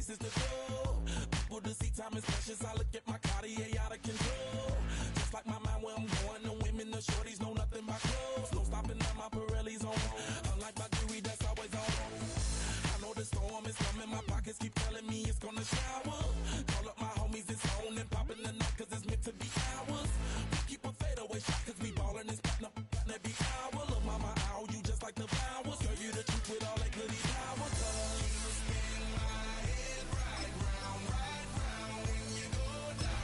is the goal. People to see time is precious. I look at my Cartier out of control. Just like my mind where I'm going. The women, the shorties know nothing but clothes. No stopping at my Pirelli's on. Unlike my jewelry that's always on. I know the storm is coming. My pockets keep telling me it's gonna shower. Call up my homies, it's on and popping the night 'cause it's meant to be ours. We keep a fadeaway shot 'cause we ballin' and spittin' up every hour. Look, mama, ow, you just like the flowers. Girl, you the truth with all that goody powers. You spin my head right round when you go down.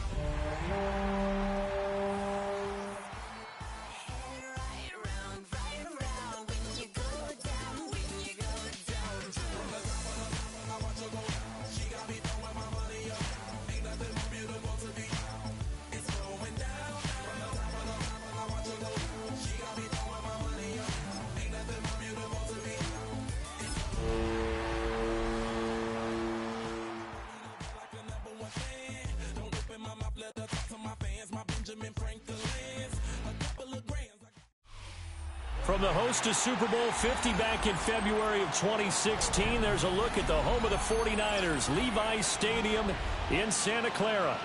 From the host to Super Bowl 50 back in February of 2016, there's a look at the home of the 49ers, Levi's Stadium in Santa Clara.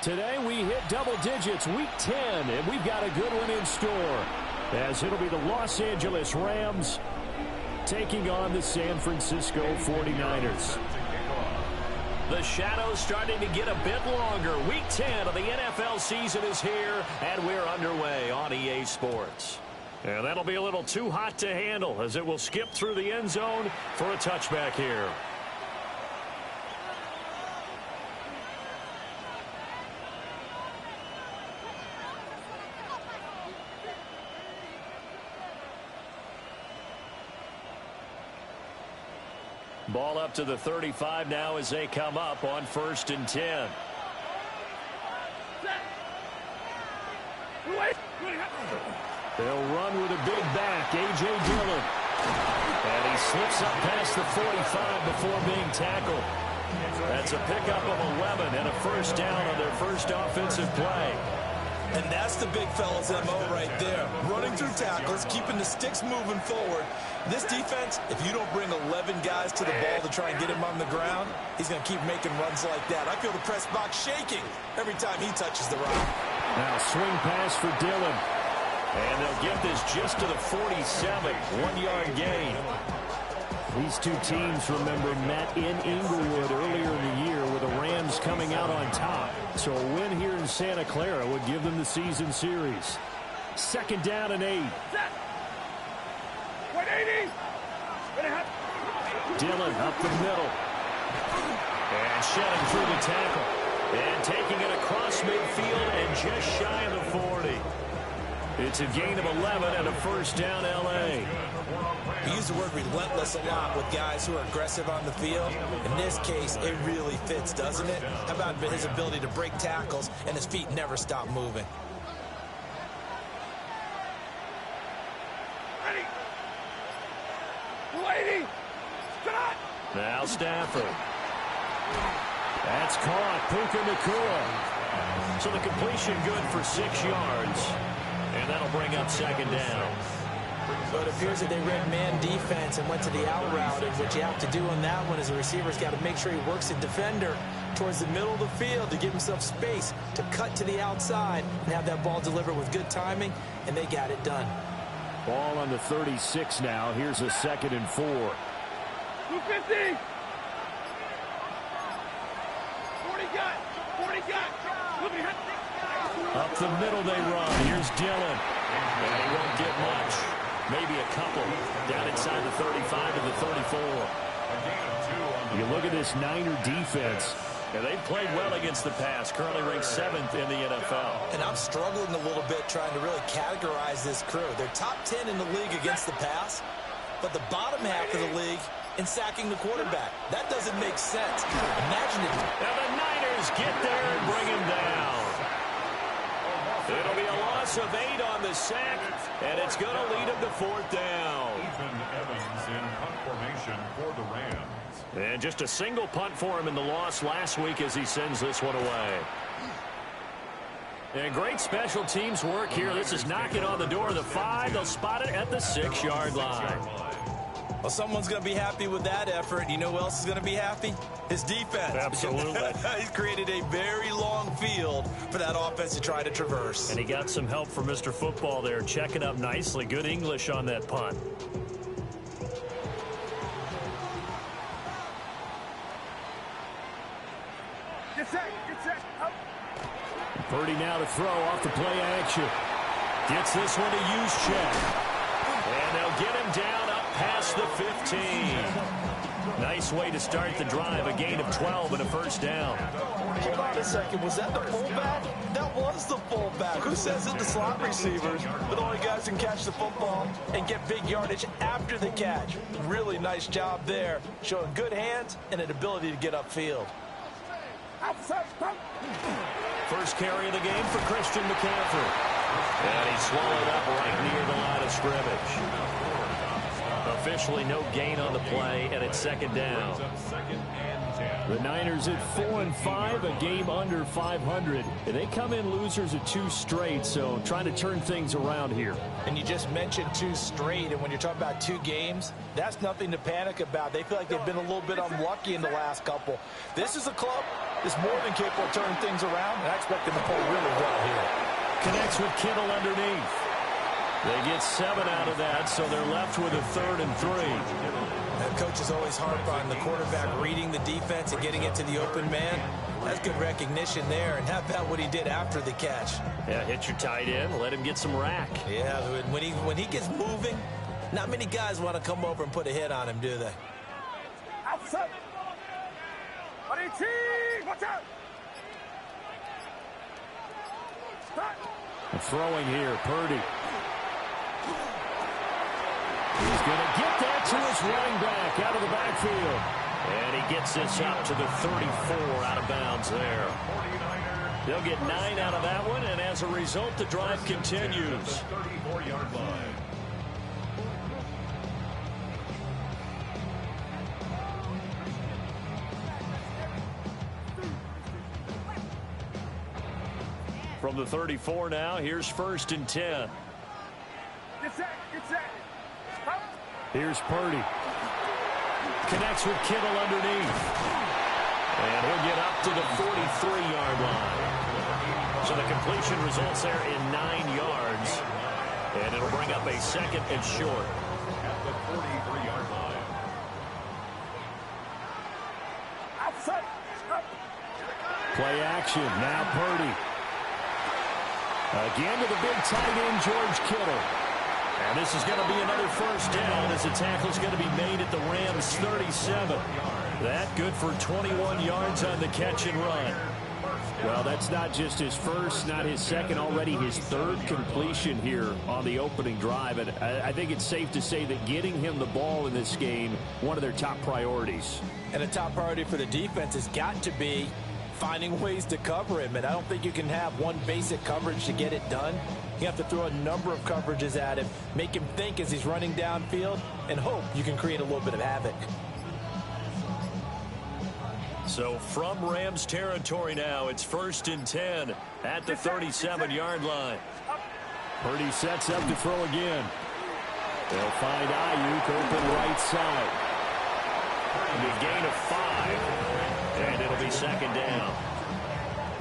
Today we hit double digits, week 10, and we've got a good one in store, as it'll be the Los Angeles Rams taking on the San Francisco 49ers. The shadow's starting to get a bit longer. Week 10 of the NFL season is here, and we're underway on EA Sports. And that'll be a little too hot to handle as it will skip through the end zone for a touchback here. Ball up to the 35 now as they come up on 1st and 10. They'll run with a big back, A.J. Dillon. And he slips up past the 45 before being tackled. That's a pickup of 11 and a first down on their first offensive play. And that's the big fella's M.O. right there. Running through tackles, keeping the sticks moving forward. This defense, if you don't bring 11 guys to the ball to try and get him on the ground, he's going to keep making runs like that. I feel the press box shaking every time he touches the rock. Now swing pass for Dillon. And they'll get this just to the 47, 1-yard gain. These two teams, remember, met in Inglewood earlier in the year with the Rams coming out on top. So a win here in Santa Clara would give them the season series. 2nd down and 8. Dillon up the middle. And shedding through the tackle. And taking it across midfield and just shy of the 40. It's a gain of 11 and a first down, L.A. We use the word relentless a lot with guys who are aggressive on the field. In this case, it really fits, doesn't it? How about his ability to break tackles and his feet never stop moving? Now Stafford. That's caught. Puka Nacua. So the completion good for 6 yards. And that'll bring up 2nd down. So it appears that they ran man defense and went to the out route. And what you have to do on that one is the receiver's got to make sure he works the defender towards the middle of the field to give himself space to cut to the outside and have that ball delivered with good timing, and they got it done. Ball on the 36 now. Here's a 2nd and 4. 250. 40 got. Up the middle they run. Here's Dillon. And he won't get much. Maybe a couple. Down inside the 35 to the 34. You look at this Niner defense. And they've played well against the pass. Currently ranked 7th in the NFL. And I'm struggling a little bit trying to really categorize this crew. They're top 10 in the league against the pass, but the bottom half of the league in sacking the quarterback. That doesn't make sense. Imagine it. Now the Niners get there and bring him down. It'll be a loss of 8 on the sack, and it's going to lead him to 4th down. Ethan Evans in punt formation for the Rams. And just a single punt for him in the loss last week as he sends this one away. And great special teams work here. This is knocking on the door of the 5. They'll spot it at the 6-yard line. Well, someone's going to be happy with that effort. You know who else is going to be happy? His defense. Absolutely. He's created a very long field for that offense to try to traverse. And he got some help from Mr. Football there, checking up nicely. Good English on that punt. Get set, up. Purdy now to throw off the play action. Gets this one to Juszczyk. And they'll get him down up past the 15. Nice way to start the drive. A gain of 12 and a first down. Hold on a second. Was that the fullback? That was the fullback. Who says it? The slot receivers. But the only guys who can catch the football and get big yardage after the catch. Really nice job there. Showing good hands and an ability to get upfield. First carry of the game for Christian McCaffrey. And he's swallowed up right near the line of scrimmage. Officially no gain on the play, and it's second down. The Niners at 4-5, a game under 500. And they come in losers of 2 straight, so trying to turn things around here. And you just mentioned 2 straight, and when you're talking about 2 games, that's nothing to panic about. They feel like they've been a little bit unlucky in the last couple. This is a club that's more than capable of turning things around, and I expect them to play really well here. Connects with Kittle underneath. They get 7 out of that, so they're left with a 3rd and 3. Coaches always harp on the quarterback reading the defense and getting it to the open man. That's good recognition there. And how about what he did after the catch? Yeah, hit your tight end, let him get some rack. Yeah, when he gets moving, not many guys want to come over and put a hit on him, do they? Outside. Watch out. Throwing here, Purdy. He's going to get that to his running back out of the backfield. And he gets this up to the 34 out of bounds there. They'll get 9 out of that one, and as a result, the drive continues. 34-yard line. From the 34 now, here's 1st and 10. Get set. Here's Purdy. Connects with Kittle underneath. And he'll get up to the 43-yard line. So the completion results there in 9 yards. And it'll bring up a 2nd and short. At the 43-yard line. Outside. Play action. Now Purdy. Again to the big tight end, George Kittle. And this is going to be another first down as the tackle's going to be made at the Rams' 37. That good for 21 yards on the catch and run. Well, that's not just his first, not his second, already his 3rd completion here on the opening drive. And I think it's safe to say that getting him the ball in this game, one of their top priorities. And a top priority for the defense has got to be finding ways to cover him. And I don't think you can have one basic coverage to get it done. You have to throw a number of coverages at him, make him think as he's running downfield, and hope you can create a little bit of havoc. So from Rams territory now, it's 1st and 10 at the 37-yard line. Purdy sets up to throw again. They'll find Ayuk open right side. A gain of 5, and it'll be 2nd down.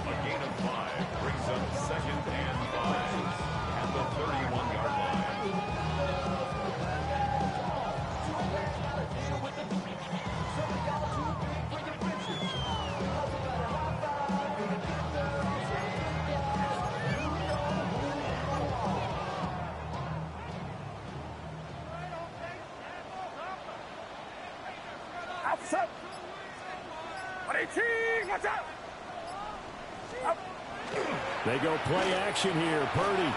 A gain of 5 brings up 2nd and 5 at the 31-yard line. Outside. Watch out. They go play action here. Purdy.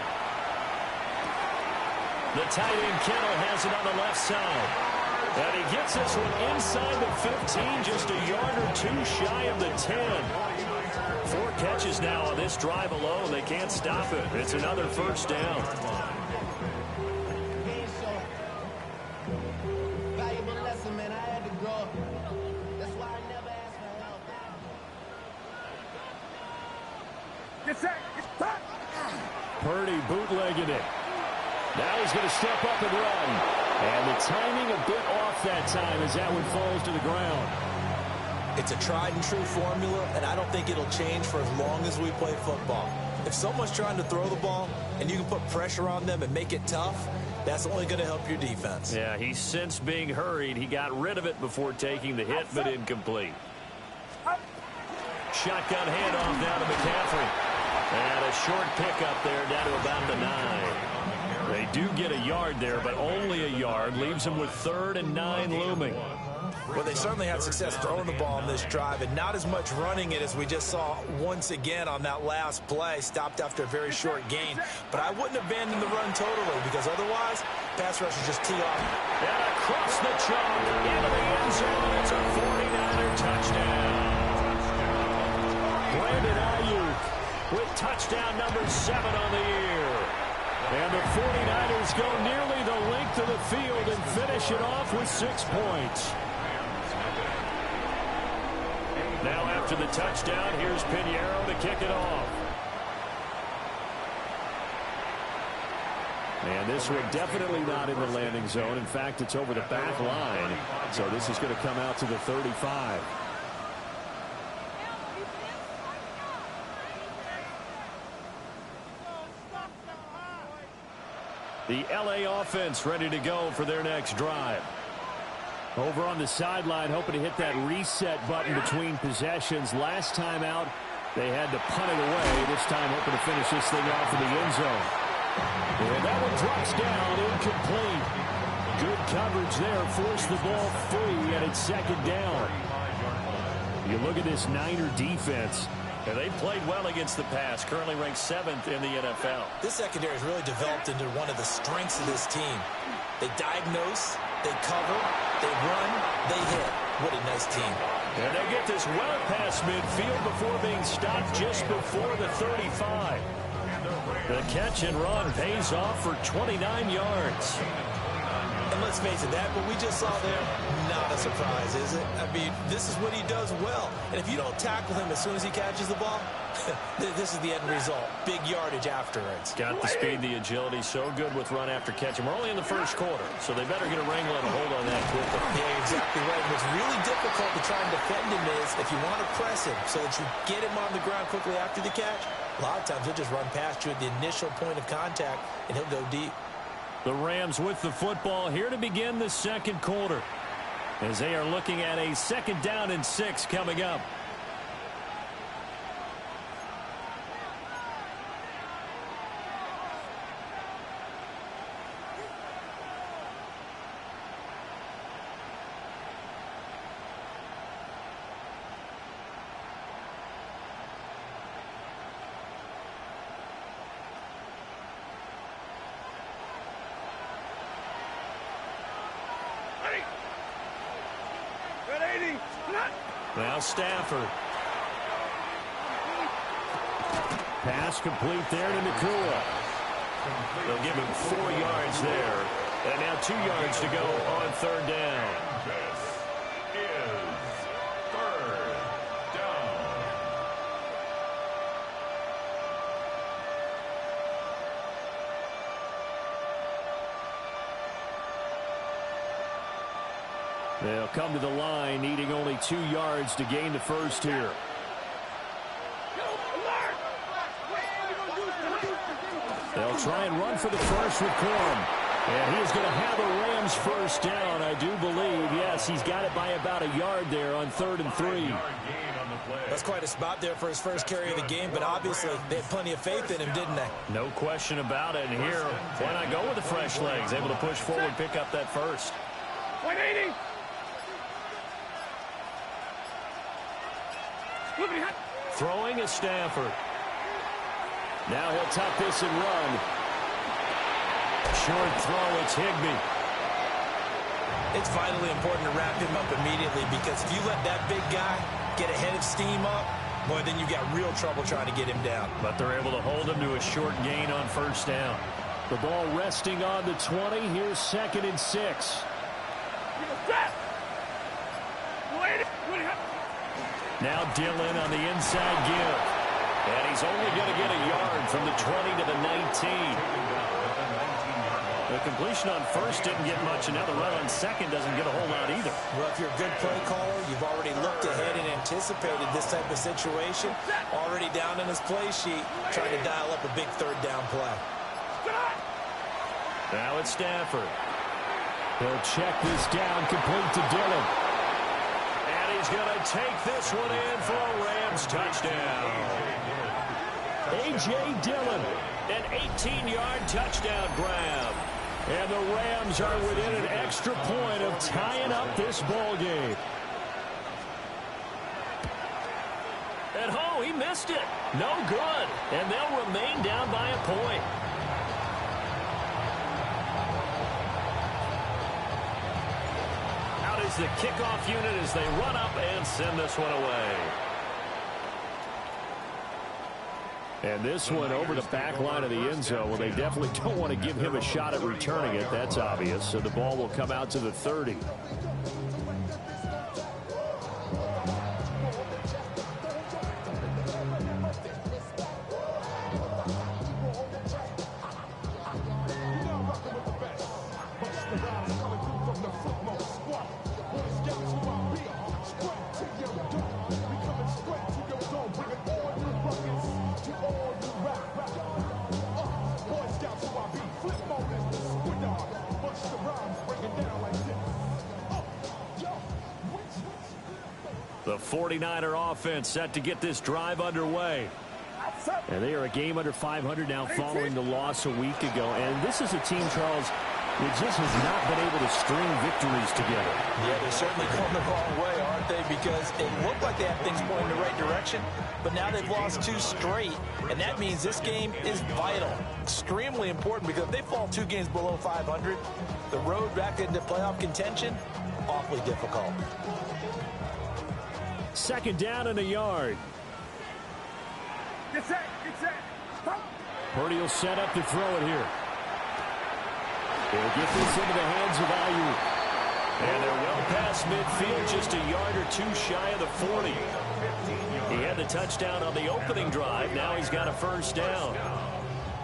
The tight end Kittle has it on the left side. And he gets this one inside the 15, just a yard or 2 shy of the 10. 4 catches now on this drive alone. They can't stop it. It's another first down. Purdy bootlegging it. Now he's going to step up and run. And the timing a bit off that time as that one falls to the ground. It's a tried and true formula, and I don't think it'll change for as long as we play football. If someone's trying to throw the ball and you can put pressure on them and make it tough, that's only going to help your defense. Yeah, he's since being hurried. He got rid of it before taking the hit, but incomplete. Shotgun handoff now to McCaffrey. And a short pickup there down to about the 9. They do get a yard there, but only a yard. Leaves them with 3rd and 9 looming. Well, they certainly had success throwing the ball on this drive and not as much running it as we just saw once again on that last play. Stopped after a very short gain. But I wouldn't abandon the run totally because otherwise, pass rushers just tee off. And across the chalk into the end zone. It's a 49er touchdown. Brandon Ayuk with touchdown number 7 on the year. And the 49ers go nearly the length of the field and finish it off with 6 points. Now after the touchdown, here's Pinheiro to kick it off. And this one definitely not in the landing zone. In fact, it's over the back line. So this is going to come out to the 35. The LA offense ready to go for their next drive. Over on the sideline, hoping to hit that reset button between possessions. Last time out, they had to punt it away. This time, hoping to finish this thing off in the end zone. And that one drops down, incomplete. Good coverage there, forced the ball free, and it's 2nd down. You look at this Niner defense. And they played well against the pass, currently ranked 7th in the NFL. This secondary has really developed into one of the strengths of this team. They diagnose, they cover, they run, they hit. What a nice team. And they get this well past midfield before being stopped just before the 35. The catch and run pays off for 29 yards. And let's face it, that what we just saw there, not a surprise, is it? I mean, this is what he does well. And if you don't tackle him as soon as he catches the ball, this is the end result. Big yardage afterwards. Got the speed, the agility, so good with run after catch. And we're only in the 1st quarter, so they better get a wrangle and a hold on that quickly. Yeah, exactly right. What's really difficult to try and defend him is if you want to press him so that you get him on the ground quickly after the catch, a lot of times he'll just run past you at the initial point of contact, and he'll go deep. The Rams with the football here to begin the 2nd quarter as they are looking at a 2nd down and 6 coming up. Now Stafford. Pass complete there to Nakua. They'll give him 4 yards there. And now 2 yards to go on 3rd down. This is 3rd down. They'll come to the line, needing only 2 yards to gain the first here. They'll try and run for the first with Corum. And he is going to have a Rams first down, I do believe. Yes, he's got it by about a yard there on 3rd and 3. That's quite a spot there for his first carry of the game, but obviously they had plenty of faith in him, didn't they? No question about it. And here, why not go with the fresh legs? Able to push forward, pick up that first. 180. Throwing is Stafford. Now he'll tuck this and run. Short throw, it's Higbee. It's vitally important to wrap him up immediately because if you let that big guy get ahead of steam up, boy, then you've got real trouble trying to get him down. But they're able to hold him to a short gain on 1st down. The ball resting on the 20. Here's 2nd and 6. Now Dillon on the inside give. And he's only going to get a yard from the 20 to the 19. The completion on first didn't get much, and now the run on second doesn't get a whole lot either. Well, if you're a good play caller, you've already looked ahead and anticipated this type of situation. Already down in his play sheet, trying to dial up a big third down play. Now it's Stafford. He'll check this down, complete to Dillon. And he's going to take this one in for a Rams touchdown. A.J. Dillon, an 18-yard touchdown grab. And the Rams are within an extra point of tying up this ball game. And oh, he missed it. No good. And they'll remain down by a point. Out is the kickoff unit as they run up and send this one away. And this one over the back line of the end zone. Well, they definitely don't want to give him a shot at returning it. That's obvious. So the ball will come out to the 30. The 49er offense set to get this drive underway. And they are a game under 500 now following the loss a week ago. And this is a team, Charles, that just has not been able to string victories together. Yeah, they're certainly going the wrong way, aren't they? Because it looked like they had things going in the right direction, but now they've lost 2 straight. And that means this game is vital, extremely important, because if they fall 2 games below 500, the road back into playoff contention, awfully difficult. Second down and a yard. Get set, get set. Purdy will set up to throw it here. They'll get this into the hands of Ayuk. And they're well past midfield, just a yard or 2 shy of the 40. He had the touchdown on the opening drive. Now he's got a first down.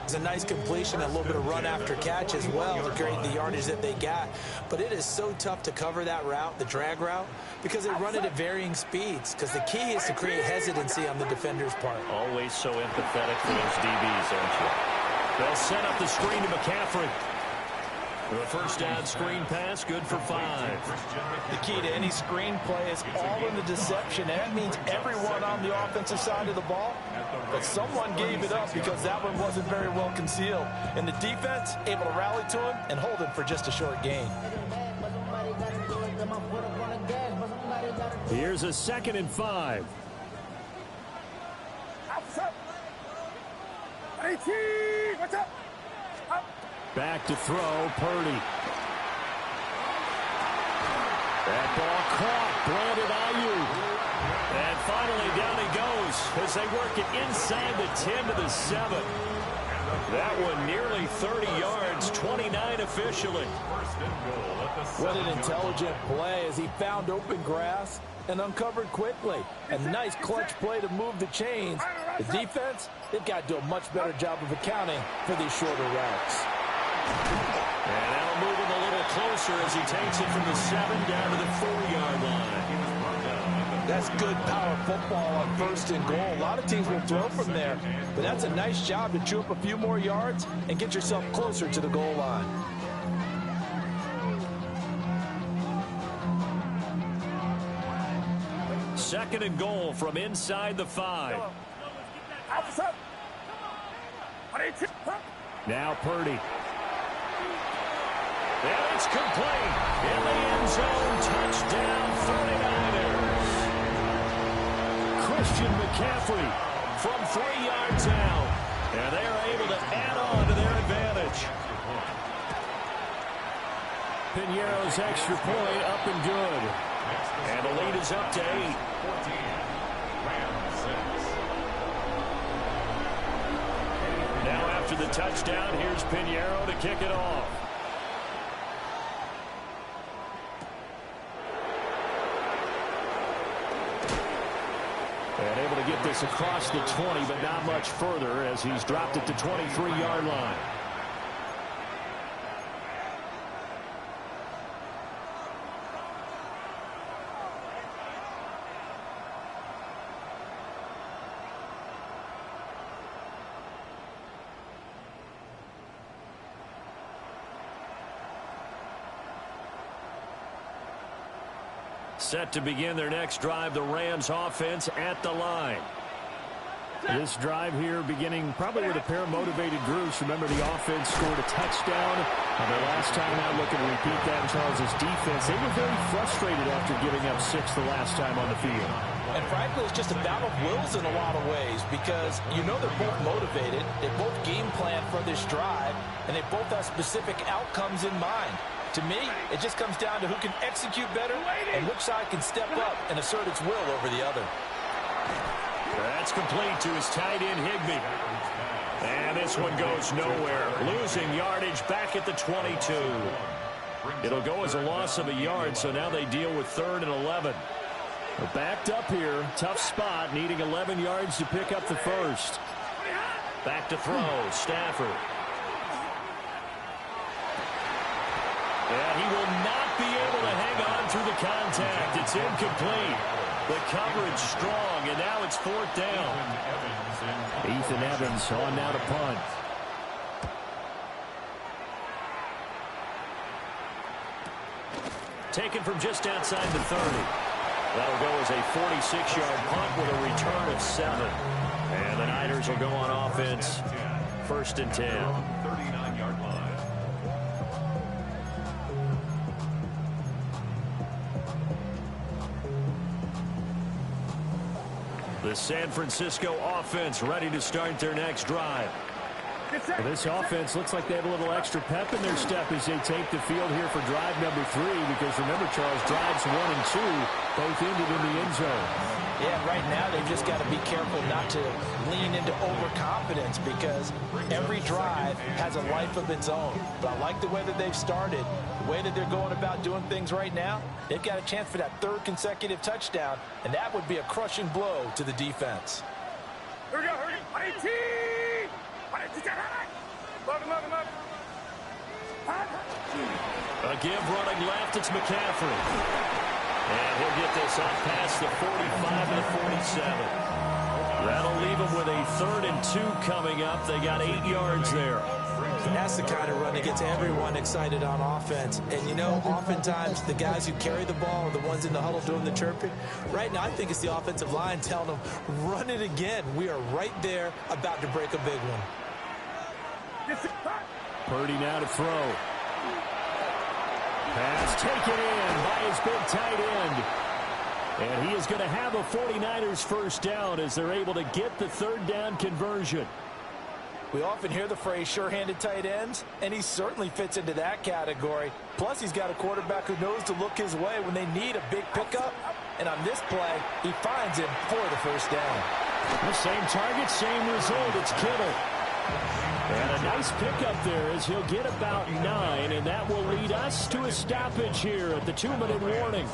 It's a nice completion, a little bit of run after catch as well to create the yardage that they got. But it is so tough to cover that route, the drag route, because they run it at varying speeds. Because the key is to create hesitancy on the defender's part. Always so empathetic for those DBs, aren't you? They'll set up the screen to McCaffrey. The first down screen pass, good for 5. The key to any screen play is all in the deception. And that means everyone on the offensive side of the ball, but someone gave it up because that one wasn't very well concealed. And the defense able to rally to him and hold him for just a short gain. Here's a 2nd and 5. What's up? Back to throw, Purdy. That ball caught, Brandon Ayuk. And finally down he goes as they work it inside the 10 to the 7. That one nearly 30 yards, 29 officially. What an intelligent play as he found open grass and uncovered quickly. A nice clutch play to move the chains. The defense, they've got to do a much better job of accounting for these shorter routes. And that'll move him a little closer as he takes it from the 7 down to the 4-yard line. That's good power football on 1st and goal. A lot of teams will throw from there, but that's a nice job to chew up a few more yards and get yourself closer to the goal line. Second and goal from inside the 5. Now Purdy. And it's complete. In the end zone, touchdown 49ers. Christian McCaffrey from 3 yards out. And they are able to add on to their advantage. Piñeiro's extra point up and good. And the lead is up to 8. Now after the touchdown, here's Piñeiro to kick it off. And able to get this across the 20, but not much further as he's dropped it to 23-yard line. Set to begin their next drive, the Rams offense at the line. This drive here beginning probably with a pair of motivated groups. Remember, the offense scored a touchdown. The last time out, looking to repeat that, Charles' defense, they were very frustrated after giving up 6 the last time on the field. And frankly, it's just a battle of wills in a lot of ways because you know they're both motivated. They both game plan for this drive, and they both have specific outcomes in mind. To me, it just comes down to who can execute better and which side can step up and assert its will over the other. That's complete to his tight end, Higbee. And this one goes nowhere. Losing yardage back at the 22. It'll go as a loss of a yard, so now they deal with 3rd and 11. They're backed up here. Tough spot, needing 11 yards to pick up the first. Back to throw, Stafford. And he will not be able to hang on through the contact. It's incomplete. The coverage strong, and now it's 4th down. Ethan Evans on now to punt. Taken from just outside the 30. That'll go as a 46-yard punt with a return of 7. And the Niners will go on offense. 1st and 10. 39-yard line. The San Francisco offense ready to start their next drive. Well, this offense looks like they have a little extra pep in their step as they take the field here for drive number 3, because remember, Charles, drives 1 and 2 both ended in the end zone. Yeah, right now they've just got to be careful not to lean into overconfidence because every drive has a life of its own. But I like the way that they've started, the way that they're going about doing things right now. They've got a chance for that 3rd consecutive touchdown, and that would be a crushing blow to the defense. Here we go. A give running left, it's McCaffrey. And he'll get this up past the 45 and the 47. That'll leave him with a 3rd and 2 coming up. They got 8 yards there. That's the kind of run that gets everyone excited on offense. And, you know, oftentimes the guys who carry the ball are the ones in the huddle doing the chirping. Right now, I think it's the offensive line telling them, run it again. We are right there about to break a big one. Purdy now to throw. Pass taken in by his big tight end. And he is going to have a 49ers first down as they're able to get the 3rd down conversion. We often hear the phrase sure-handed tight ends, and he certainly fits into that category. Plus, he's got a quarterback who knows to look his way when they need a big pickup. And on this play, he finds him for the first down. The same target, same result. It's Kittle. And a nice pickup there as he'll get about 9, and that will lead us to a stoppage here at the 2-minute warning.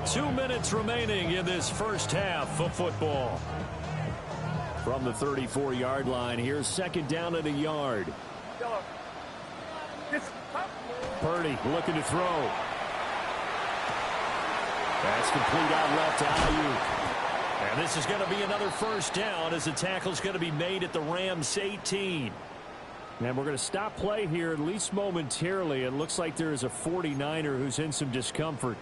2 minutes remaining in this first half of football. From the 34-yard line, here's 2nd down at a yard. Purdy looking to throw. That's complete out left to Ayuk. And this is going to be another first down as the tackle's going to be made at the Rams 18. And we're going to stop play here at least momentarily. It looks like there is a 49er who's in some discomfort.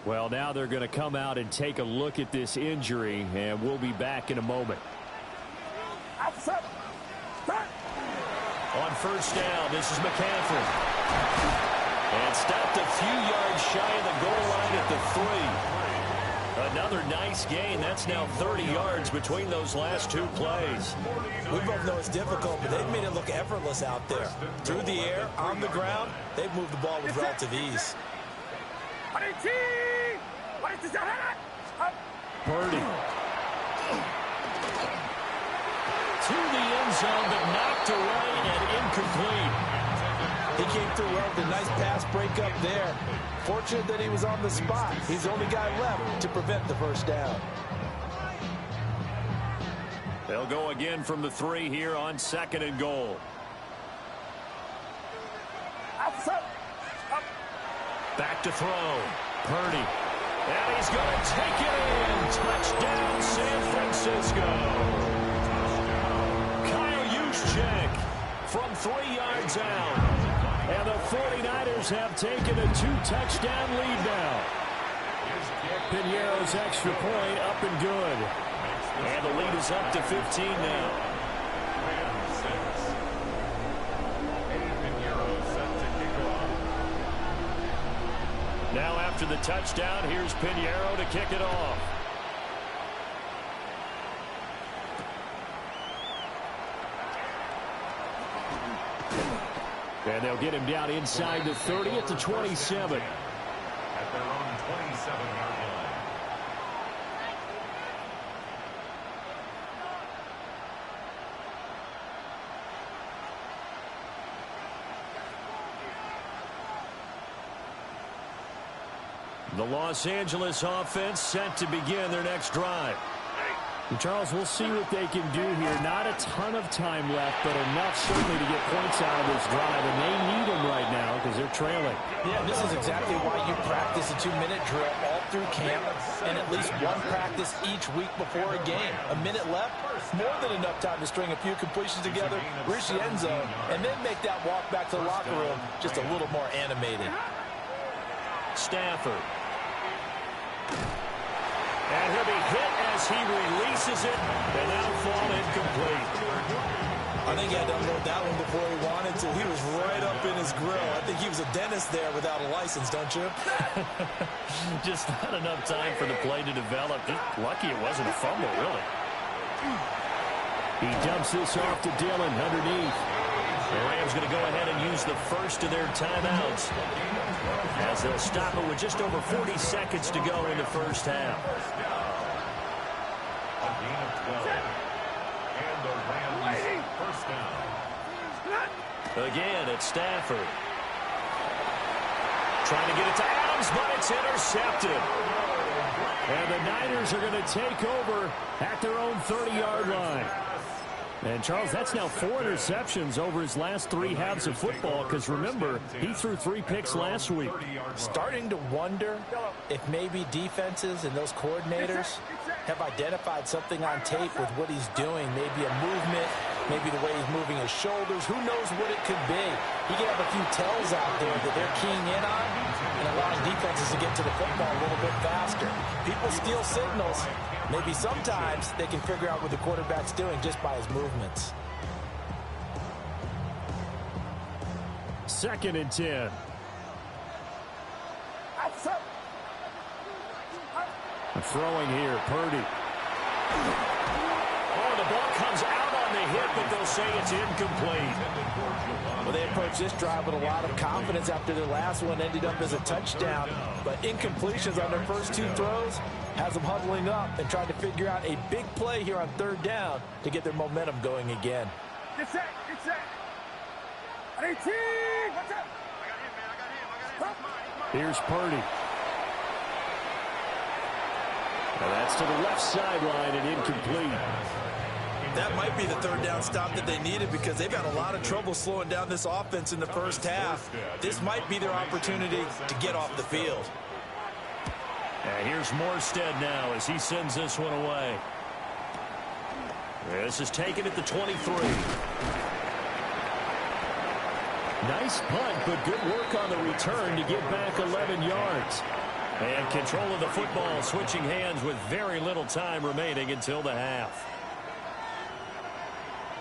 Well, now they're going to come out and take a look at this injury, and we'll be back in a moment. On first down, this is McCaffrey. And stopped a few yards shy of the goal line at the 3. Another nice gain. That's now 30 yards between those last 2 plays. We both know it's difficult, but they've made it look effortless out there. Through the air, on the ground, they've moved the ball with relative ease. Purdy. To the end zone, but knocked away and incomplete. He came through well with a nice pass breakup there. Fortunate that he was on the spot. He's the only guy left to prevent the first down. They'll go again from the 3 here on 2nd and goal. Back to throw. Purdy. And he's going to take it in. Touchdown, San Francisco. Kyle Juszczyk from 3 yards out. And the 49ers have taken a 2-touchdown lead now. Piñeiro's extra point up and good. And the lead is up to 15 now. Rams 6. And Piñeiro set to kick off. Now after the touchdown, here's Piñeiro to kick it off. And they'll get him down inside the 30 at the 27. At their own 27-yard line. The Los Angeles offense set to begin their next drive. And Charles, we'll see what they can do here. Not a ton of time left, but enough certainly to get points out of this drive, and they need them right now because they're trailing. Yeah, this is exactly why you practice a 2-minute drill all through camp and at least one practice each week before a game. A minute left, more than enough time to string a few completions together, reach the end zone, and then make that walk back to the locker room just a little more animated. Stafford. And he'll be hit as he releases it, and that'll fall incomplete. I think he had to unload that one before he wanted to. He was right up in his grill. I think he was a dentist there without a license, don't you? Just not enough time for the play to develop. Just lucky it wasn't a fumble, really. He dumps this off to Dillon underneath. The Rams going to go ahead and use the first of their timeouts, as they'll stop it with just over 40 seconds to go in the first half. A gain of 12. And the Rams first down. Again, it's Stafford. Trying to get it to Adams, but it's intercepted. And the Niners are going to take over at their own 30-yard line. And, Charles, that's now 4 interceptions over his last 3 halves of football because, remember, he threw 3 picks last week. Starting to wonder if maybe defenses and those coordinators have identified something on tape with what he's doing. Maybe a movement, maybe the way he's moving his shoulders. Who knows what it could be? He could have a few tells out there that they're keying in on and allowing defenses to get to the football a little bit faster. People steal signals. Maybe sometimes they can figure out what the quarterback's doing just by his movements. 2nd and 10. Throwing here, Purdy. Oh, the ball comes out on the hit, but they'll say it's incomplete. Well, they approached this drive with a lot of confidence after their last one ended up as a touchdown. But incompletions on their first 2 throws has them huddling up and trying to figure out a big play here on 3rd down to get their momentum going again. Get set, get set. 18, what's up? Here's Purdy. And that's to the left sideline and incomplete. That might be the 3rd down stop that they needed because they've had a lot of trouble slowing down this offense in the first half. This might be their opportunity to get off the field. And here's Morstead now as he sends this one away. This is taken at the 23. Nice punt, but good work on the return to get back 11 yards. And control of the football, switching hands with very little time remaining until the half.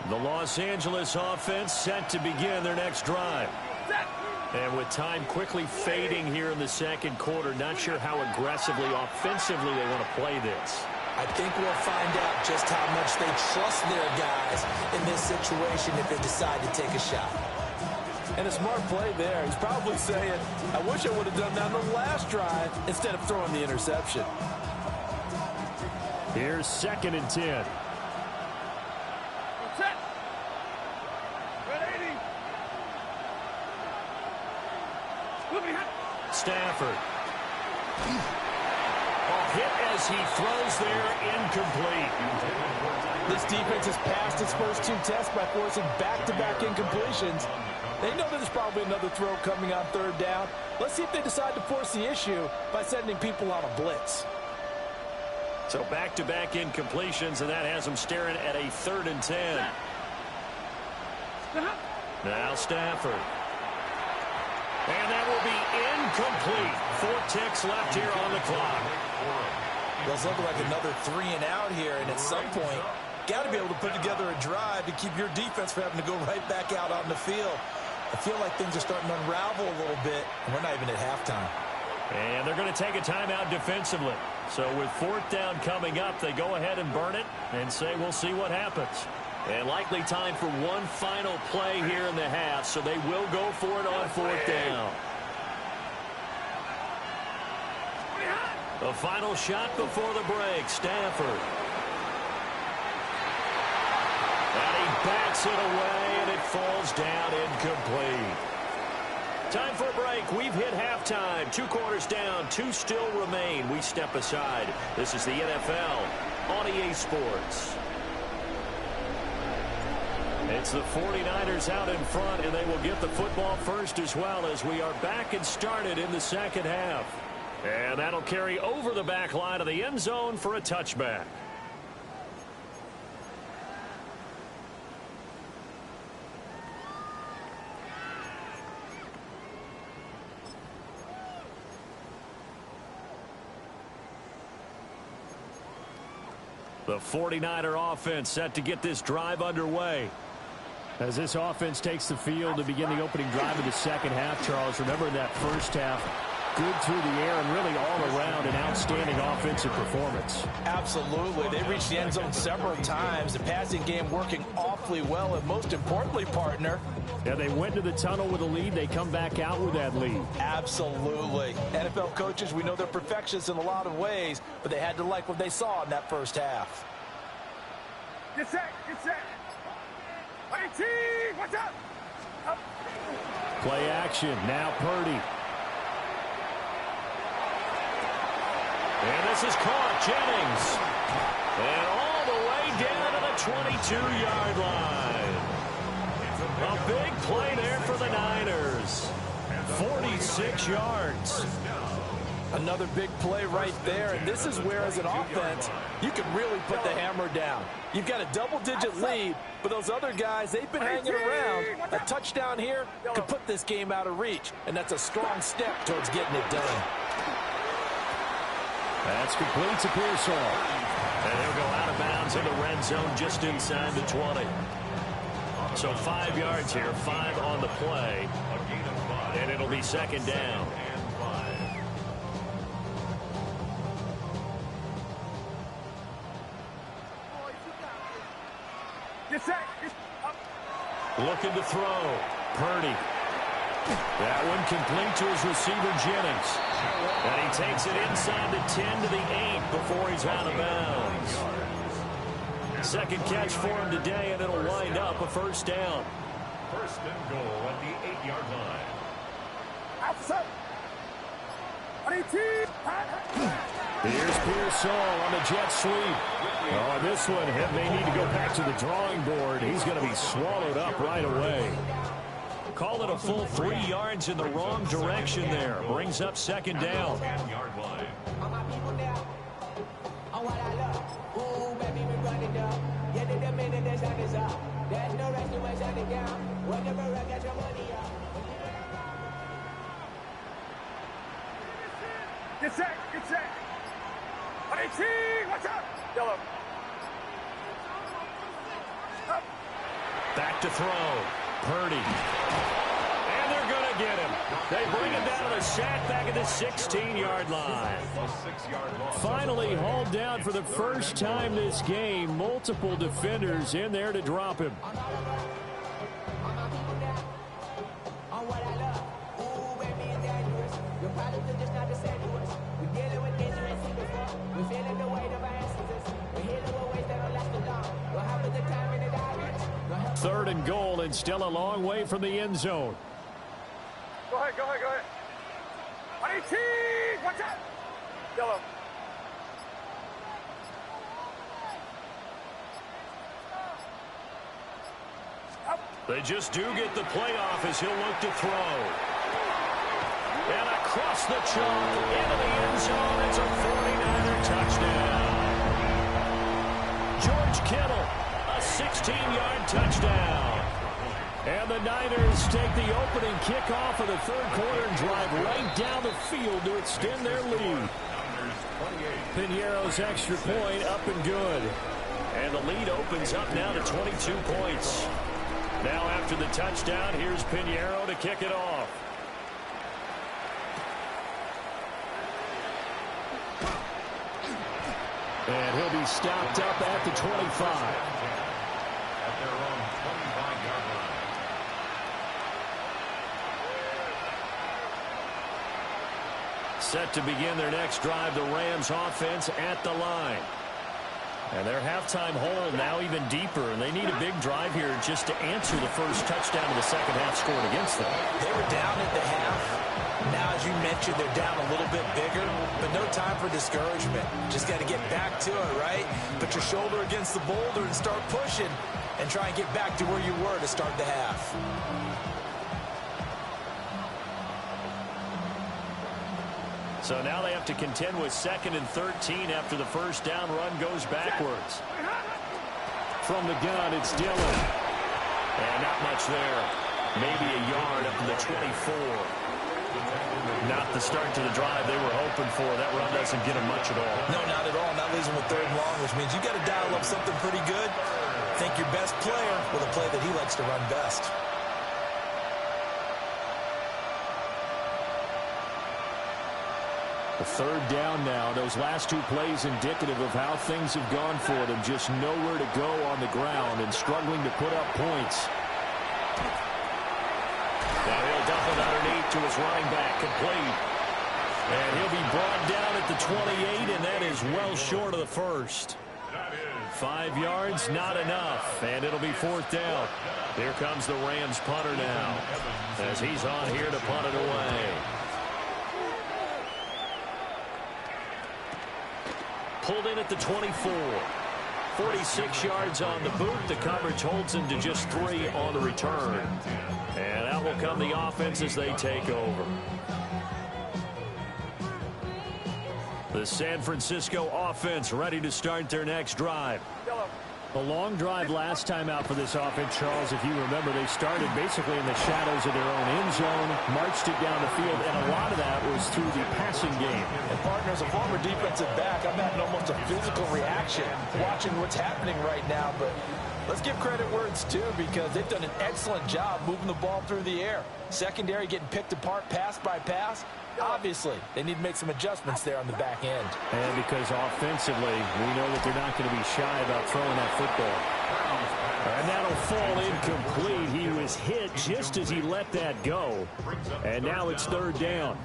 The Los Angeles offense set to begin their next drive. And with time quickly fading here in the 2nd quarter, not sure how aggressively, offensively they want to play this. I think we'll find out just how much they trust their guys in this situation if they decide to take a shot. And a smart play there. He's probably saying, I wish I would have done that on the last drive instead of throwing the interception. Here's 2nd and 10. Set. Red 80. Stafford. Hit as he throws there, incomplete. This defense has passed its first 2 tests by forcing back-to-back incompletions. They know that there's probably another throw coming on 3rd down. Let's see if they decide to force the issue by sending people on a blitz. So back-to-back incompletions, and that has them staring at a 3rd and 10. Now Stafford. And that will be Incomplete. 4 ticks left here on the clock. Well, it's looking like another 3 and out here, and at some point, got to be able to put together a drive to keep your defense from having to go right back out on the field. I feel like things are starting to unravel a little bit, and we're not even at halftime. And they're going to take a timeout defensively. So with 4th down coming up, they go ahead and burn it and say we'll see what happens. And likely time for one final play here in the half, so they will go for it on 4th down. The final shot before the break, Stafford. And he backs it away, and it falls down incomplete. Time for a break. We've hit halftime. 2 quarters down. 2 still remain. We step aside. This is the NFL on EA Sports. It's the 49ers out in front, and they will get the football first as well as we are back and started in the second half. And that'll carry over the back line of the end zone for a touchback. The 49er offense set to get this drive underway. As this offense takes the field to begin the opening drive of the second half, Charles, remember in that first half, good through the air and really all around an outstanding offensive performance. Absolutely. They reached the end zone several times. The passing game working awfully well, and most importantly, partner. Yeah, they went to the tunnel with a lead. They come back out with that lead. Absolutely. NFL coaches, we know they're perfectionists in a lot of ways, but they had to like what they saw in that first half. Get set, get set. 18, what's up? Play action. Now Purdy. And this is caught. Jennings. And all the way down to the 22-yard line. A big play there for the Niners. 46 yards. Another big play right there, and this is where, as an offense, you can really put the hammer down. You've got a double-digit lead, but those other guys, they've been hanging around. A touchdown here could put this game out of reach, and that's a strong step towards getting it done. That's complete to Pearsall. And he'll go out of bounds in the red zone just inside the 20. So 5 yards here, 5 on the play, and it'll be second down. Looking to throw. Purdy. That one complete to his receiver, Jennings. And he takes it inside the 10 to the 8 before he's out of bounds. Second catch for him today, and it'll wind up a first down. First and goal at the 8-yard line. Here's Pearsall on the jet sweep. Oh, this one, he may need to go back to the drawing board. He's going to be swallowed up right away. Call it a full 3 yards in the wrong direction there. Brings up second down. 10-yard line. Get set, get set. 18, what's up? Yellow. Up. Back to throw. Purdy. And they're going to get him. They bring him down to the sack back at the 16-yard line. Finally hauled down for the first time this game. Multiple defenders in there to drop him. Third and goal, and still a long way from the end zone. Go ahead, go ahead, go ahead. 18, watch out. Yellow. They just do get the playoff as he'll look to throw. And across the chalk into the end zone. It's a 49er touchdown. George Kittle, a 16-yard touchdown. And the Niners take the opening kickoff of the third quarter and drive right down the field to extend their lead. Piñeiro's extra point up and good. And the lead opens up now to 22 points. Now after the touchdown, here's Piñeiro to kick it off. And he'll be stopped up at the 25. At their own 25-yard line. Set to begin their next drive, the Rams offense at the line. And their halftime hole now even deeper, and they need a big drive here just to answer the first touchdown of the second half scored against them. They were down at the half. Now, as you mentioned, they're down a little bit bigger, but no time for discouragement. Just got to get back to it, right? Put your shoulder against the boulder and start pushing and try and get back to where you were to start the half. So now they have to contend with 2nd and 13 after the first down run goes backwards. From the gun, it's Dillon. And not much there. Maybe a yard up to the 24. Not the start to the drive they were hoping for. That run doesn't get them much at all. No, not at all. And that leaves them with 3rd and long, which means you got to dial up something pretty good. Think your best player with a play that he likes to run best. The 3rd down now. Those last 2 plays indicative of how things have gone for them. Just nowhere to go on the ground and struggling to put up points. Now he'll dump it underneath to his running back, complete. And he'll be brought down at the 28, and that is well short of the first. 5 yards, not enough, and it'll be 4th down. Here comes the Rams punter now, as he's on here to punt it away. Pulled in at the 24. 46 yards on the boot. The coverage holds him to just 3 on the return. And out will come the offense as they take over. The San Francisco offense ready to start their next drive. A long drive last time out for this offense, Charles. If you remember, they started basically in the shadows of their own end zone, marched it down the field, and a lot of that was through the passing game. And partner, as a former defensive back, I'm having almost a physical reaction watching what's happening right now. But let's give credit where it's due, because they've done an excellent job moving the ball through the air. Secondary getting picked apart pass by pass. Obviously, they need to make some adjustments there on the back end. And because offensively, we know that they're not going to be shy about throwing that football. And that'll fall incomplete. He was hit just as he let that go. And now it's 3rd down.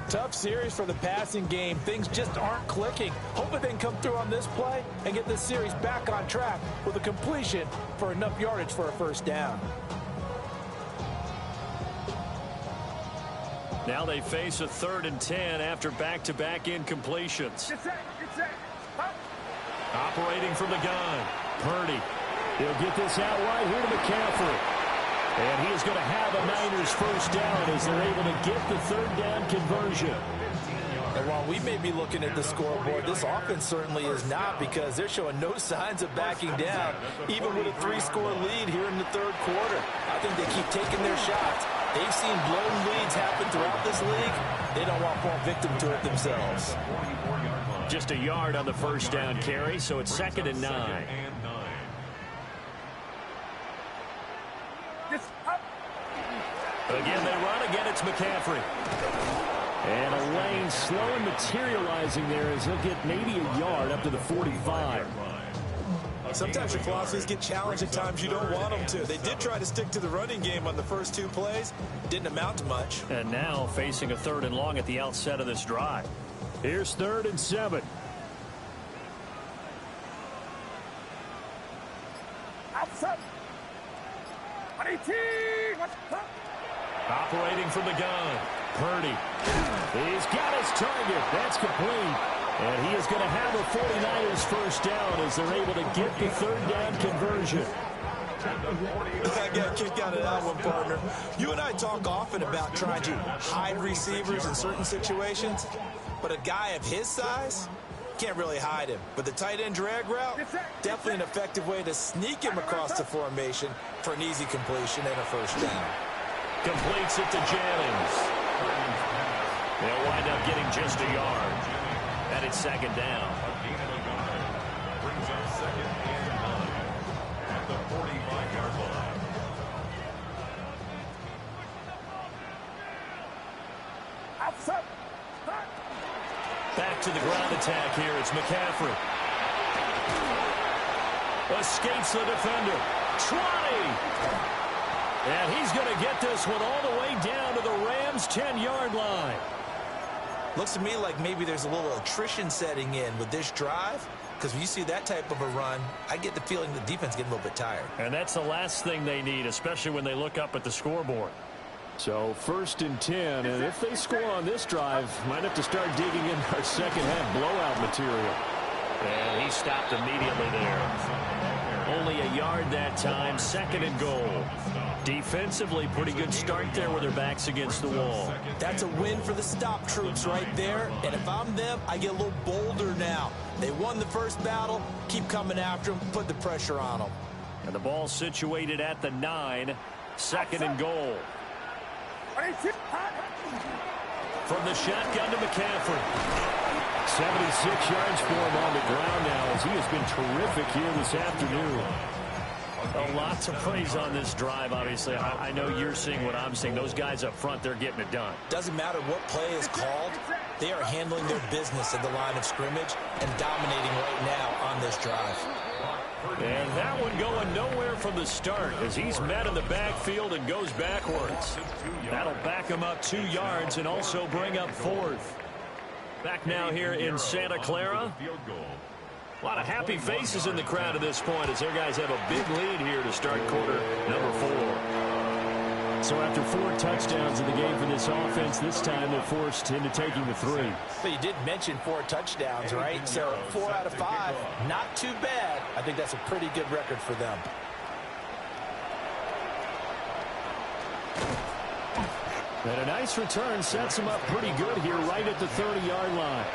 Tough series for the passing game. Things just aren't clicking. Hoping they can come through on this play and get this series back on track with a completion for enough yardage for a 1st down. Now they face a 3rd and 10 after back-to-back incompletions. Operating from the gun. Purdy. He'll get this out right here to McCaffrey. And he is going to have a Niners 1st down as they're able to get the 3rd down conversion. And while we may be looking at the scoreboard, this offense certainly is not, because they're showing no signs of backing down, even with a 3-score lead here in the 3rd quarter. I think they keep taking their shots. They've seen blown leads happen throughout this league. They don't want to fall victim to it themselves. Just a yard on the 1st down carry, so it's 2nd and 9. Again, they run. Again, it's McCaffrey. And a lane slow and materializing there as he'll get maybe a yard up to the 45. Sometimes your philosophies get challenged at times you don't want them to. They did try to stick to the running game on the first 2 plays. Didn't amount to much. And now facing a 3rd and long at the outset of this drive. Here's 3rd and 7. Outside. 18. Operating from the gun. Purdy. He's got his target. That's complete. And he is going to have a 49ers 1st down as they're able to get the 3rd down conversion. I got a kick out of that one, partner. You and I talk often about trying to hide receivers in certain situations, but a guy of his size, Can't really hide him. But the tight end drag route, definitely an effective way to sneak him across the formation for an easy completion and a first down. Completes it to Jennings. They'll wind up getting just a yard. And it's second down. Brings up second and 9 at the 45-yard line. Back to the ground attack here. It's McCaffrey. Escapes the defender. 20. And he's going to get this one all the way down to the Rams' 10-yard line. Looks to me like maybe there's a little attrition setting in with this drive, because when you see that type of a run, I get the feeling the defense getting a little bit tired. And that's the last thing they need, especially when they look up at the scoreboard. So 1st and 10, and if they score on this drive, might have to start digging in our second-half blowout material. And he stopped immediately there. Only a yard that time, 2nd and goal. Defensively, pretty good start there with their backs against the wall. That's a win for the stop troops right there, and if I'm them, I get a little bolder now. They won the first battle, keep coming after them, put the pressure on them. And the ball situated at the 9, 2nd and goal. From the shotgun to McCaffrey. 76 yards for him on the ground now, as he has been terrific here this afternoon. A lot to praise on this drive, obviously. I know you're seeing what I'm seeing. Those guys up front, they're getting it done. Doesn't matter what play is called. They are handling their business at the line of scrimmage and dominating right now on this drive. And that one going nowhere from the start as he's met in the backfield and goes backwards. That'll back him up 2 yards and also bring up 4th. Back now here in Santa Clara. A lot of happy faces in the crowd at this point as their guys have a big lead here to start quarter number 4. So after 4 touchdowns in the game for this offense, this time they're forced into taking the 3. But you did mention 4 touchdowns, right? So 4 out of 5, not too bad. I think that's a pretty good record for them. And a nice return sets them up pretty good here right at the 30-yard line.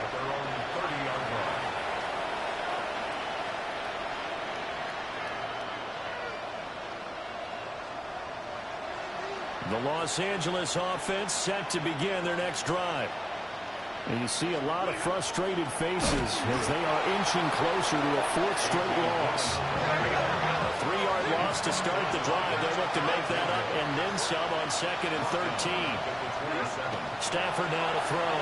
The Los Angeles offense set to begin their next drive. And you see a lot of frustrated faces as they are inching closer to a 4th straight loss. A 3-yard loss to start the drive. They look to make that up and then some on 2nd and 13. Stafford now to throw.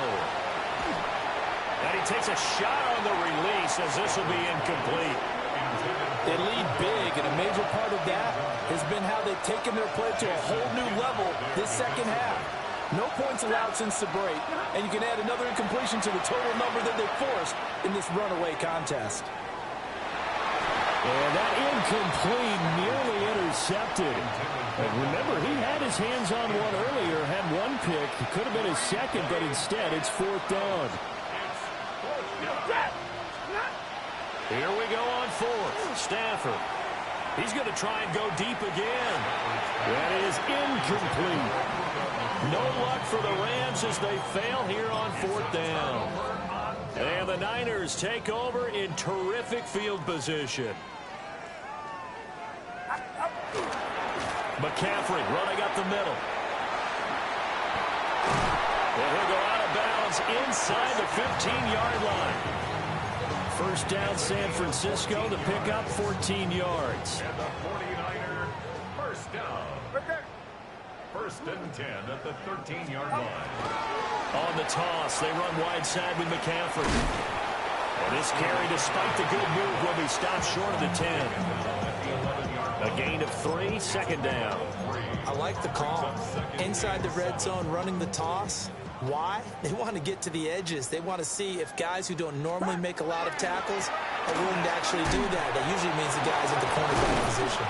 And he takes a shot on the release as this will be incomplete. They lead big, and a major part of that has been how they've taken their play to a whole new level this second half. No points allowed since the break, and you can add another incompletion to the total number that they forced in this runaway contest. And that incomplete nearly intercepted. And remember, he had his hands on one earlier, had 1 pick. It could have been his 2nd, but instead it's 4th down. Here we go on 4th. Stafford. He's going to try and go deep again. That is incomplete. No luck for the Rams as they fail here on 4th down. And the Niners take over in terrific field position. McCaffrey running up the middle. And he'll go out of bounds inside the 15-yard line. First down, San Francisco, to pick up 14 yards. And the 49er first down. 1st and 10 at the 13-yard line. On the toss, they run wide side with McCaffrey. And this carry, despite the good move, will be stopped short of the 10. A gain of 3, 2nd down. I like the call. Inside the red zone, running the toss. Why? They want to get to the edges. They want to see if guys who don't normally make a lot of tackles are willing to actually do that. That usually means the guys at the cornerback position.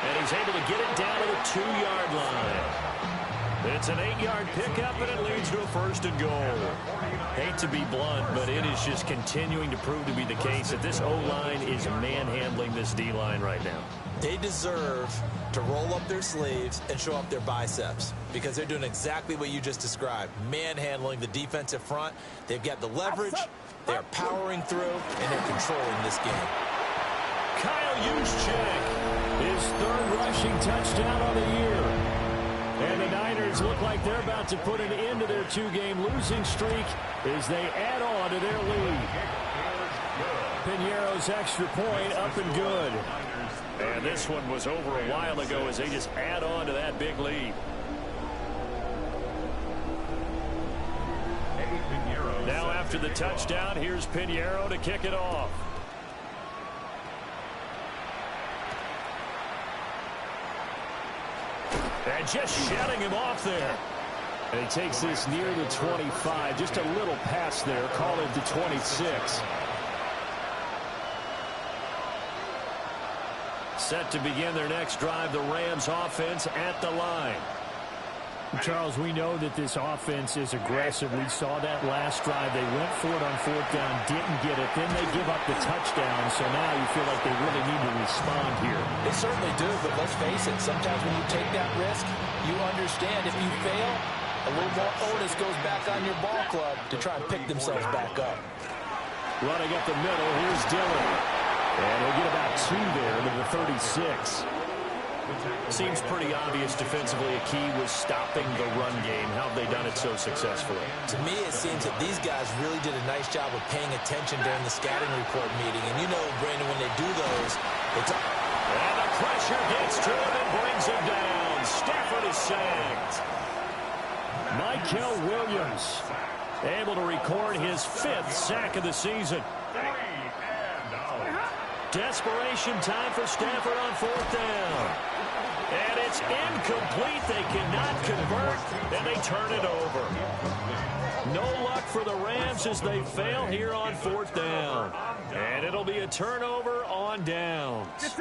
And he's able to get it down to the 2-yard line. It's an 8-yard pickup, and it leads to a 1st and goal. Hate to be blunt, but it is just continuing to prove to be the case that this O-line is manhandling this D-line right now. They deserve to roll up their sleeves and show up their biceps because they're doing exactly what you just described, manhandling the defensive front. They've got the leverage, they're powering through, and they're controlling this game. Kyle Juszczyk, his 3rd rushing touchdown of the year. And the Niners look like they're about to put an end to their 2-game losing streak as they add on to their lead. Piñeiro's extra point up and good. And this one was over a while ago as they just add on to that big lead. Now after the touchdown, here's Piñeiro to kick it off. And just shutting him off there. And he takes this near the 25. Just a little pass there. Call it to 26. Set to begin their next drive, the Rams offense at the line. Charles, we know that this offense is aggressive. We saw that last drive. They went for it on 4th down, didn't get it. Then they give up the touchdown. So now you feel like they really need to respond here. They certainly do, but let's face it. Sometimes when you take that risk, you understand if you fail, a little more onus goes back on your ball club to try and pick themselves back up. Running up the middle, here's Dillon. And he'll get about 2 there to the 36. Seems pretty obvious defensively a key was stopping the run game. How have they done it so successfully? To me, it seems that these guys really did a nice job of paying attention during the scouting report meeting. And you know, Brandon, when they do those, it's... And the pressure gets to him and brings him down. Stafford is sacked. Michael Williams able to record his 5th sack of the season. Desperation time for Stafford on 4th down. And it's incomplete. They cannot convert, and they turn it over. No luck for the Rams as they fail here on 4th down. And it'll be a turnover on downs.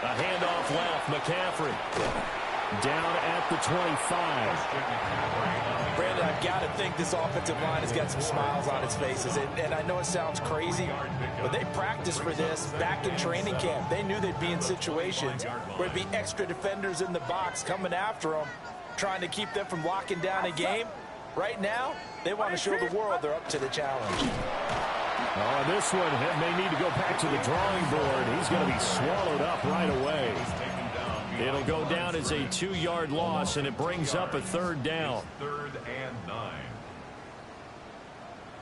A handoff left, McCaffrey. Down at the 25. Brandon, I've got to think this offensive line has got some smiles on its faces. And I know it sounds crazy, but they practiced for this back in training camp. They knew they'd be in situations where there'd be extra defenders in the box coming after them, trying to keep them from locking down a game. Right now, they want to show the world they're up to the challenge. Oh, and this one may need to go back to the drawing board. He's going to be swallowed up right away. It'll go down as a 2-yard loss, and it brings up a 3rd down. 3rd and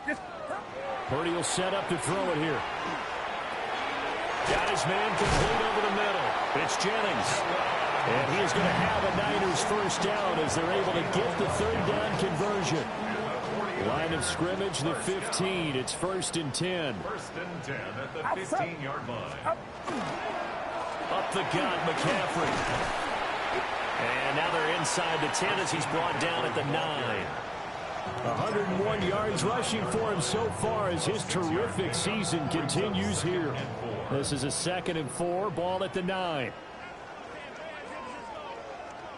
9. Purdy will set up to throw it here. Got his man complete over the middle. It's Jennings. And he is going to have a Niners 1st down as they're able to get the 3rd down conversion. Line of scrimmage, the 15. It's 1st and 10. 1st and 10 at the 15-yard line. Up the gut, McCaffrey. And now they're inside the 10 as he's brought down at the 9. 101 yards rushing for him so far as his terrific season continues here. This is a 2nd and 4, ball at the 9.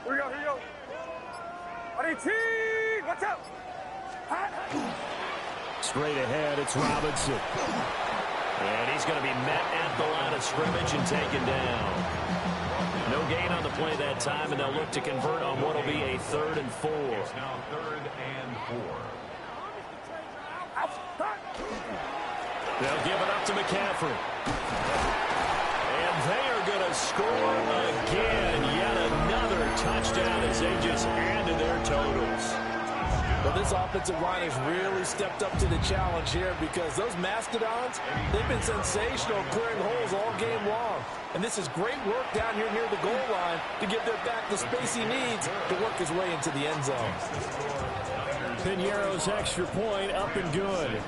Here we go, here we go. 18, watch out. Straight ahead, it's Robinson. And he's going to be met at the line of scrimmage and taken down. No gain on the play that time, and they'll look to convert on what will be a 3rd and 4. It's now 3rd and 4. They'll give it up to McCaffrey. And they are going to score again. Yet another touchdown as they just add to their totals. Well, this offensive line has really stepped up to the challenge here because those Mastodons, they've been sensational clearing holes all game long. And this is great work down here near the goal line to give their back the space he needs to work his way into the end zone. Piñeiro's extra point up and good.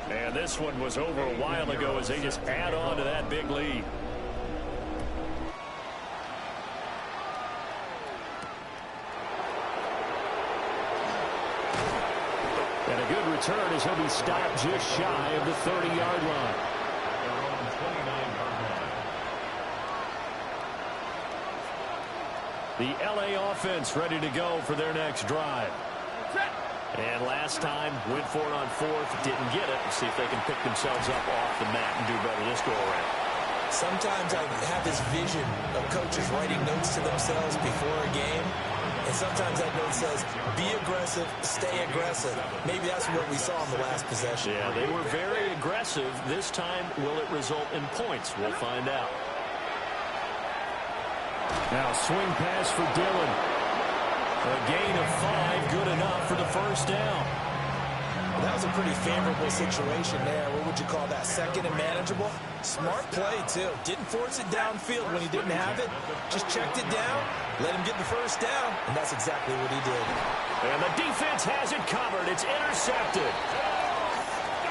And this one was over a while ago as they just add on to that big lead. And a good return as he'll be stopped just shy of the 30-yard line. The LA offense ready to go for their next drive. And last time, went for it on fourth, didn't get it. See if they can pick themselves up off the mat and do better this go-around. Sometimes I have this vision of coaches writing notes to themselves before a game. And sometimes that note says, be aggressive, stay aggressive. Maybe that's what we saw in the last possession. Yeah, they were very aggressive. This time, will it result in points? We'll find out. Now, swing pass for Dillon. A gain of 5, good enough for the first down. That was a pretty favorable situation there. What would you call that? Second and manageable? Smart play, too. Didn't force it downfield when he didn't have it. Just checked it down, let him get the first down, and that's exactly what he did. And the defense has it covered. It's intercepted.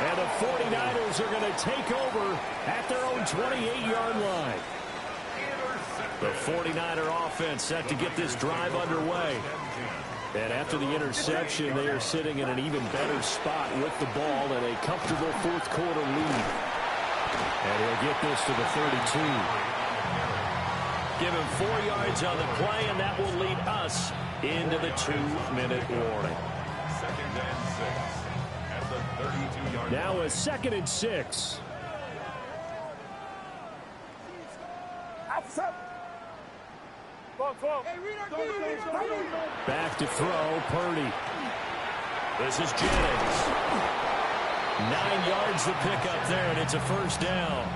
And the 49ers are going to take over at their own 28-yard line. The 49er offense set to get this drive underway. And after the interception, they are sitting in an even better spot with the ball and a comfortable fourth-quarter lead. And he'll get this to the 32. Give him 4 yards on the play, and that will lead us into the 2-minute warning. Second and 6 at the 32-yard line. Now a 2nd and 6. Back to throw, Purdy. This is Jennings. 9 yards to pick up there, and it's a first down.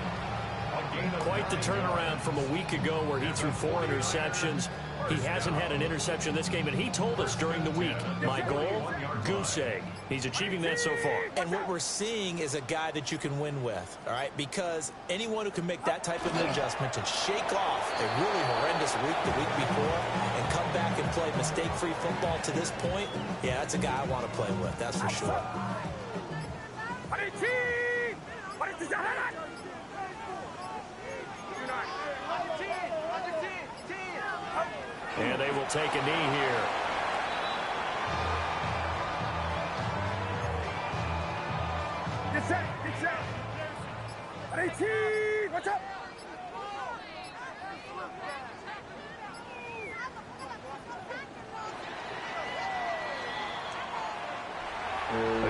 Quite the turnaround from a week ago where he threw 4 interceptions. He hasn't had an interception this game, and he told us during the week, my goal, goose egg. He's achieving that so far. And what we're seeing is a guy that you can win with, all right? Because anyone who can make that type of an adjustment and shake off a really horrendous week the week before and come back and play mistake-free football to this point, yeah, that's a guy I want to play with, that's for sure. And they will take a knee here. Get set, get set. 18, watch out.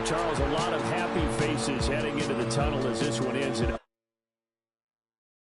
Charles, a lot of happy faces heading into the tunnel as this one ends in